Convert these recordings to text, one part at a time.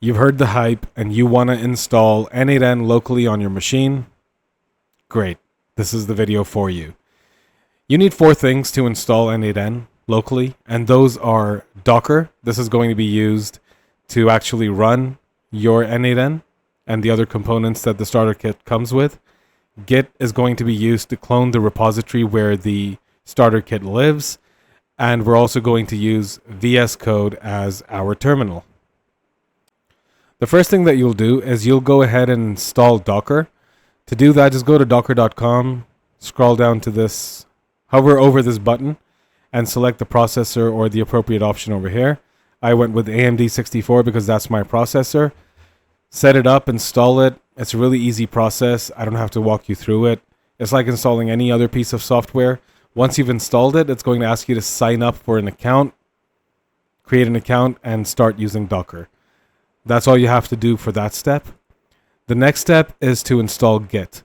You've heard the hype and you want to install n8n locally on your machine? Great, this is the video for you. You need 4 things to install n8n locally, and those are Docker. This is going to be used to actually run your n8n and the other components that the starter kit comes with. Git is going to be used to clone the repository where the starter kit lives, and we're also going to use VS Code as our terminal. The first thing that you'll do is you'll go ahead and install Docker. To do that, just go to docker.com, scroll down to this, hover over this button, and select the processor or the appropriate option over here. I went with AMD 64 because that's my processor. Set it up, install it. It's a really easy process. I don't have to walk you through it. It's like installing any other piece of software. Once you've installed it, it's going to ask you to sign up for an account, create an account, and start using Docker. That's all you have to do for that step. The next step is to install Git.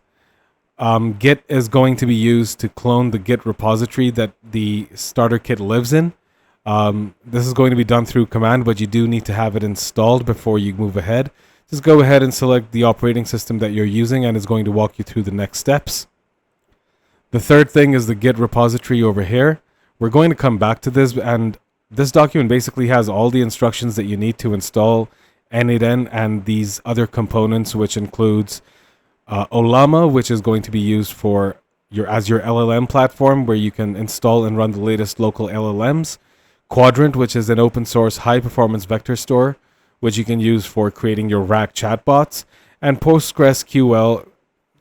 Git is going to be used to clone the Git repository that the starter kit lives in. This is going to be done through command, but you do need to have it installed before you move ahead. Just go ahead and select the operating system that you're using, and it's going to walk you through the next steps. The third thing is the Git repository over here. We're going to come back to this, and this document basically has all the instructions that you need to install n8n and these other components, which includes Olama, which is going to be used for your LLM platform, where you can install and run the latest local LLMs. Quadrant, which is an open source high performance vector store, which you can use for creating your RAG chatbots. And PostgreSQL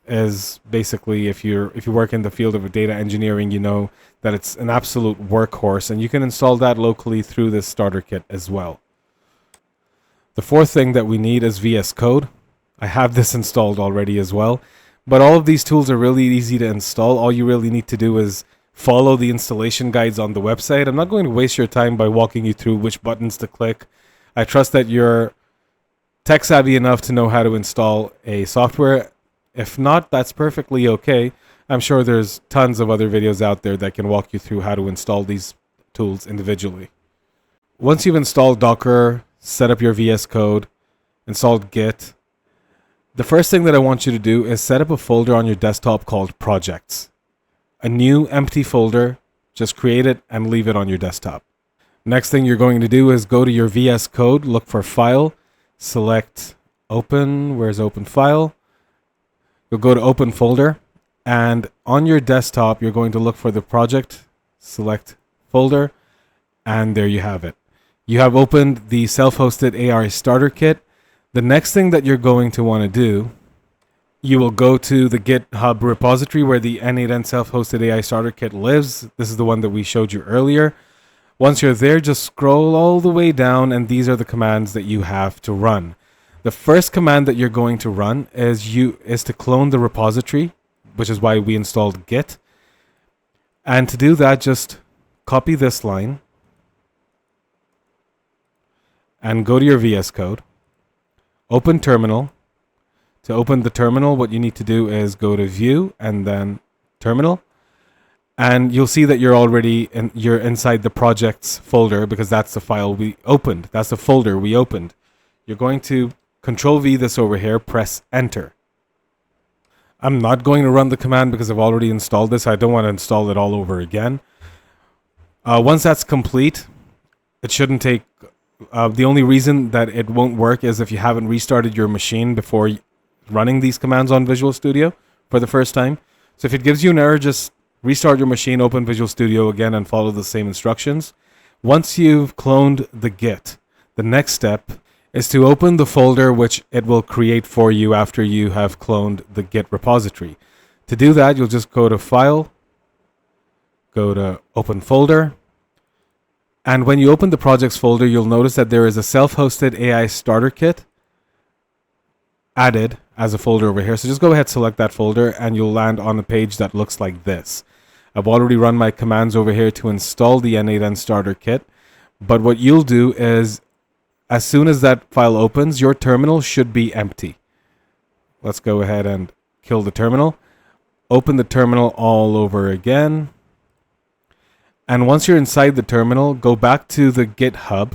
is basically, if you work in the field of data engineering, you know that it's an absolute workhorse, and you can install that locally through this starter kit as well. The fourth thing that we need is VS Code. I have this installed already as well, but all of these tools are really easy to install. All you really need to do is follow the installation guides on the website. I'm not going to waste your time by walking you through which buttons to click. I trust that you're tech savvy enough to know how to install a software. If not, that's perfectly okay. I'm sure there's tons of other videos out there that can walk you through how to install these tools individually. Once you've installed Docker, set up your VS Code, installed Git, the first thing that I want you to do is set up a folder on your desktop called Projects. A new empty folder, just create it and leave it on your desktop. Next thing you're going to do is go to your VS Code, look for File, select Open. Where's Open File? You'll go to Open Folder, and on your desktop, you're going to look for the project, select Folder, and there you have it. You have opened the self-hosted AI starter kit. The next thing that you're going to want to do, you will go to the GitHub repository where the n8n self-hosted AI starter kit lives. This is the one that we showed you earlier. Once you're there, just scroll all the way down, and these are the commands that you have to run. The first command that you're going to run is to clone the repository, which is why we installed Git. And to do that, just copy this line and go to your VS Code, open terminal. To open the terminal, what you need to do is go to View and then Terminal. And you'll see that you're inside the projects folder because that's the file we opened. That's the folder we opened. You're going to Control V this over here, press Enter. I'm not going to run the command because I've already installed this. I don't want to install it all over again. Once that's complete, it shouldn't take... the only reason that it won't work is if you haven't restarted your machine before running these commands on Visual Studio for the first time. So if it gives you an error, just restart your machine, open Visual Studio again, and follow the same instructions. Once you've cloned the Git, the next step is to open the folder which it will create for you after you have cloned the Git repository. To do that, you'll just go to File, go to Open Folder, and when you open the projects folder, you'll notice that there is a self-hosted AI starter kit added as a folder over here. So just go ahead, select that folder, and you'll land on a page that looks like this. I've already run my commands over here to install the n8n starter kit. But what you'll do is, as soon as that file opens, your terminal should be empty. Let's go ahead and kill the terminal. Open the terminal all over again. And once you're inside the terminal, go back to the GitHub,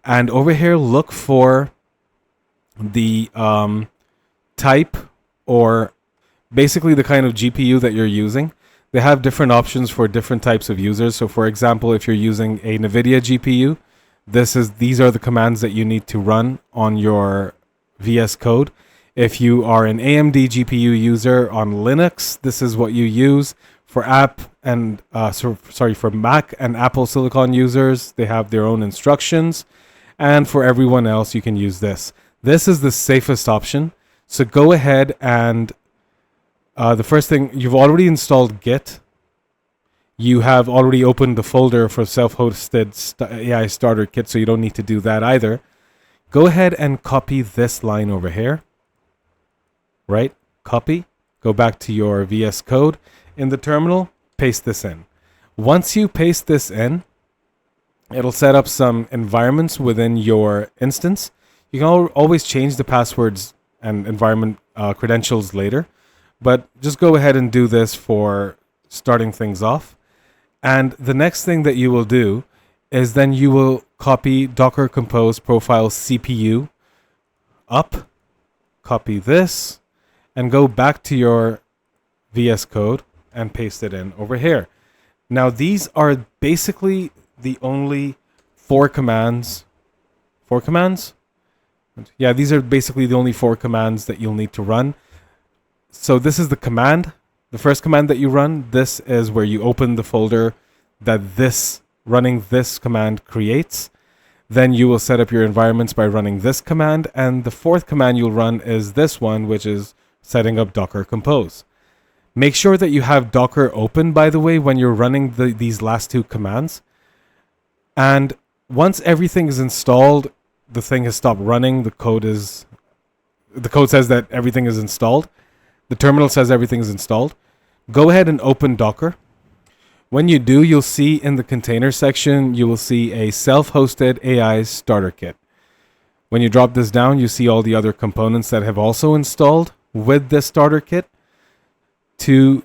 and over here look for the type, or basically the kind of GPU that you're using. They have different options for different types of users. So for example, if you're using a NVIDIA GPU, these are the commands that you need to run on your VS Code. If you are an AMD GPU user on Linux, this is what you use. For for Mac and Apple Silicon users, they have their own instructions. And for everyone else, you can use this. This is the safest option. So go ahead and the first thing, you've already installed Git. You have already opened the folder for self-hosted AI starter kit, so you don't need to do that either. Go ahead and copy this line over here. Right? Copy. Go back to your VS Code. In the terminal, paste this in. Once you paste this in, it'll set up some environments within your instance. You can always change the passwords and environment credentials later, but just go ahead and do this for starting things off. And the next thing that you will do is then you will copy Docker Compose profile CPU up, copy this, and go back to your VS Code and paste it in over here. Now these are basically the only four commands. Four commands? Yeah, these are basically the only four commands that you'll need to run. So this is the command. The first command that you run, this is where you open the folder that running this command creates. Then you will set up your environments by running this command. And the fourth command you'll run is this one, which is setting up Docker Compose. Make sure that you have Docker open, by the way, when you're running these last two commands. And once everything is installed, the thing has stopped running. The code says that everything is installed. The terminal says everything is installed. Go ahead and open Docker. When you do, you'll see in the container section, you will see a self-hosted AI starter kit. When you drop this down, you see all the other components that have also installed with this starter kit. To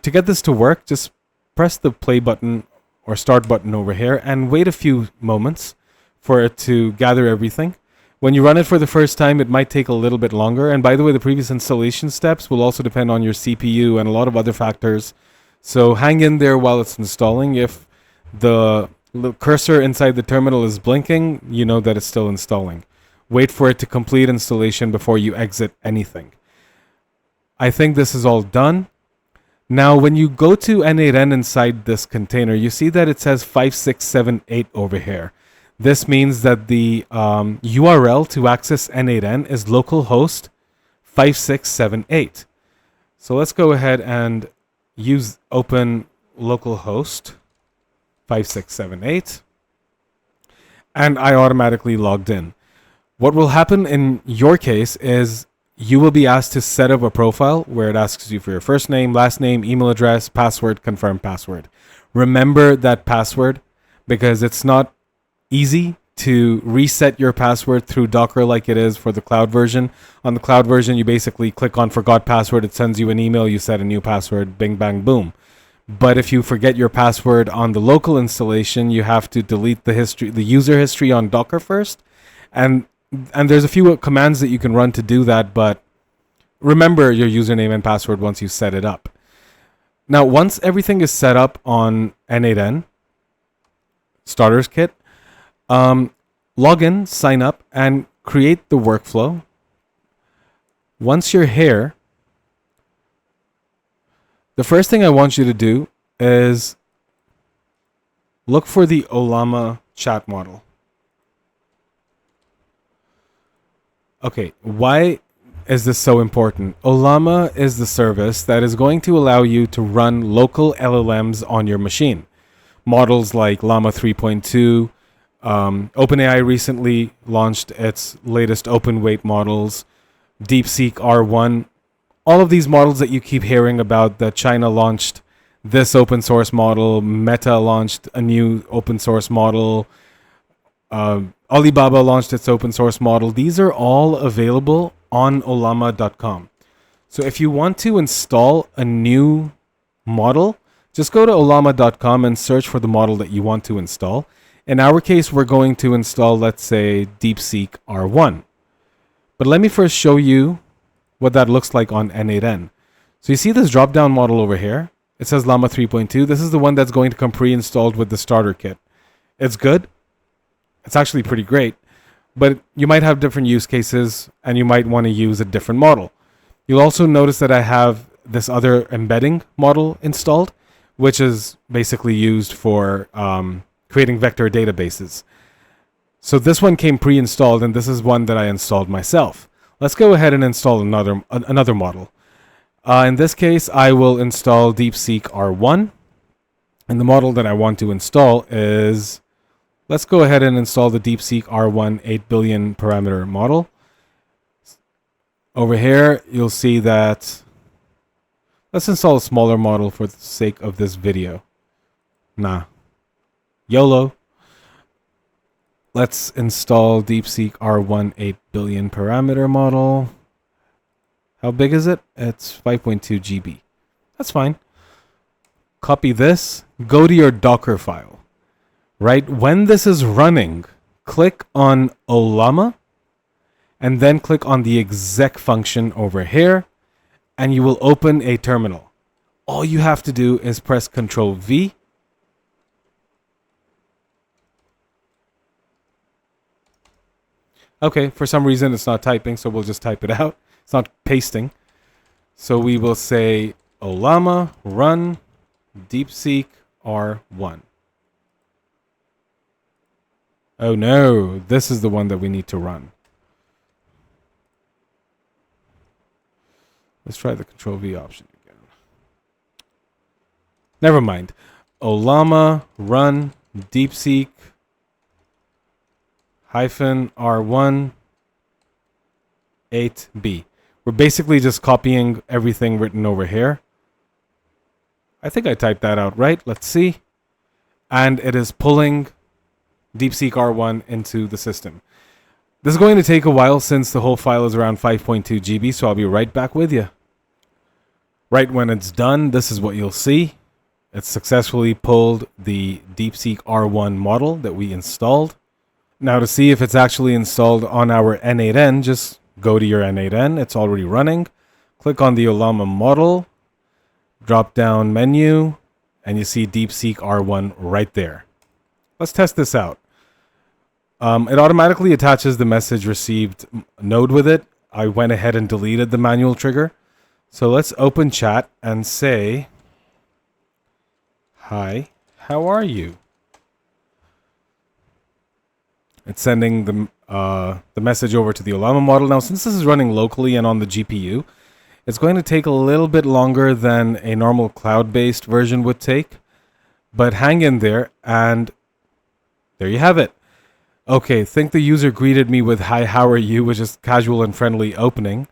get this to work, just press the play button or start button over here and wait a few moments for it to gather everything. When you run it for the first time, it might take a little bit longer. And by the way, the previous installation steps will also depend on your CPU and a lot of other factors. So hang in there while it's installing. If the cursor inside the terminal is blinking, you know that it's still installing. Wait for it to complete installation before you exit anything. I think this is all done. Now, when you go to n8n inside this container, you see that it says 5678 over here. This means that the URL to access n8n is localhost 5678. So let's go ahead and open localhost 5678. And I automatically logged in. What will happen in your case is you will be asked to set up a profile where it asks you for your first name, last name, email address, password, confirm password. Remember that password because it's not easy to reset your password through Docker like it is for the cloud version. On the cloud version, you basically click on forgot password. It sends you an email. You set a new password. Bing, bang, boom. But if you forget your password on the local installation, you have to delete the user history on Docker first. And there's a few commands that you can run to do that, but remember your username and password once you set it up. Now, once everything is set up on n8n starters kit, log in, sign up, and create the workflow. Once you're here, the first thing I want you to do is look for the Ollama chat model. Okay, why is this so important? Ollama is the service that is going to allow you to run local LLMs on your machine. Models like Llama 3.2, OpenAI recently launched its latest open weight models, DeepSeek R1. All of these models that you keep hearing about, that China launched this open source model, Meta launched a new open source model, Alibaba launched its open source model. These are all available on Ollama.com. So if you want to install a new model, just go to Ollama.com and search for the model that you want to install. In our case, we're going to install, let's say, DeepSeek R1. But let me first show you what that looks like on n8n. So you see this drop-down model over here? It says Llama 3.2. This is the one that's going to come pre-installed with the starter kit. It's good. It's actually pretty great. But you might have different use cases, and you might want to use a different model. You'll also notice that I have this other embedding model installed, which is basically used for creating vector databases. So this one came pre-installed, and this is one that I installed myself. Let's go ahead and install another model. In this case, I will install DeepSeek R1. And the model that I want to install is, let's go ahead and install the DeepSeek R1 8 billion parameter model. Over here, you'll see that, let's install a smaller model for the sake of this video. YOLO. Let's install DeepSeek R1 8 billion parameter model. How big is it? It's 5.2 GB. That's fine. Copy this. Go to your Docker file. Right? When this is running, click on Ollama and then click on the exec function over here and you will open a terminal. All you have to do is press Ctrl V. Okay, for some reason it's not typing, so we'll just type it out. It's not pasting. So we will say Ollama run DeepSeek R1. Oh no, this is the one that we need to run. Let's try the Control V option again. Never mind. Ollama run DeepSeek -R1 8B. We're basically just copying everything written over here. I think I typed that out right. Let's see. And it is pulling DeepSeek R1 into the system. This is going to take a while since the whole file is around 5.2 GB, so I'll be right back with you. Right when it's done, this is what you'll see. It's successfully pulled the DeepSeek R1 model that we installed. Now to see if it's actually installed on our n8n, just go to your n8n. It's already running. Click on the Ollama model, drop down menu, and you see DeepSeek R1 right there. Let's test this out. It automatically attaches the message received node with it. I went ahead and deleted the manual trigger. So let's open chat and say, "Hi, how are you?" It's sending the message over to the Ollama model. Now, since this is running locally and on the GPU, it's going to take a little bit longer than a normal cloud-based version would take. But hang in there, and there you have it. Okay, think the user greeted me with "Hi, how are you?" which is casual and friendly opening.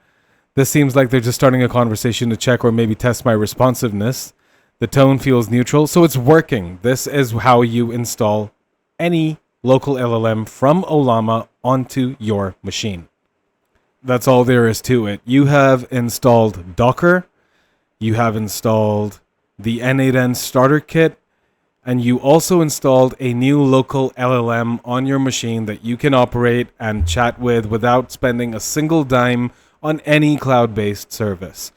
This seems like they're just starting a conversation to check or maybe test my responsiveness. The tone feels neutral, so it's working. This is how you install any local LLM from Ollama onto your machine. That's all there is to it. You have installed Docker, you have installed the n8n starter kit, and you also installed a new local LLM on your machine that you can operate and chat with without spending a single dime on any cloud-based service.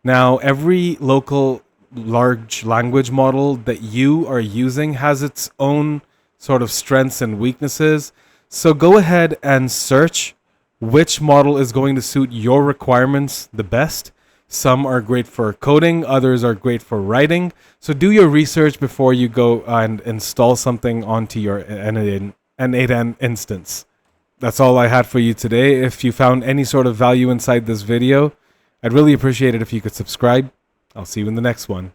Now, every local large language model that you are using has its own sort of strengths and weaknesses. So go ahead and search which model is going to suit your requirements the best. Some are great for coding, others are great for writing. So do your research before you go and install something onto your n8n instance. That's all I had for you today. If you found any sort of value inside this video, I'd really appreciate it if you could subscribe. I'll see you in the next one.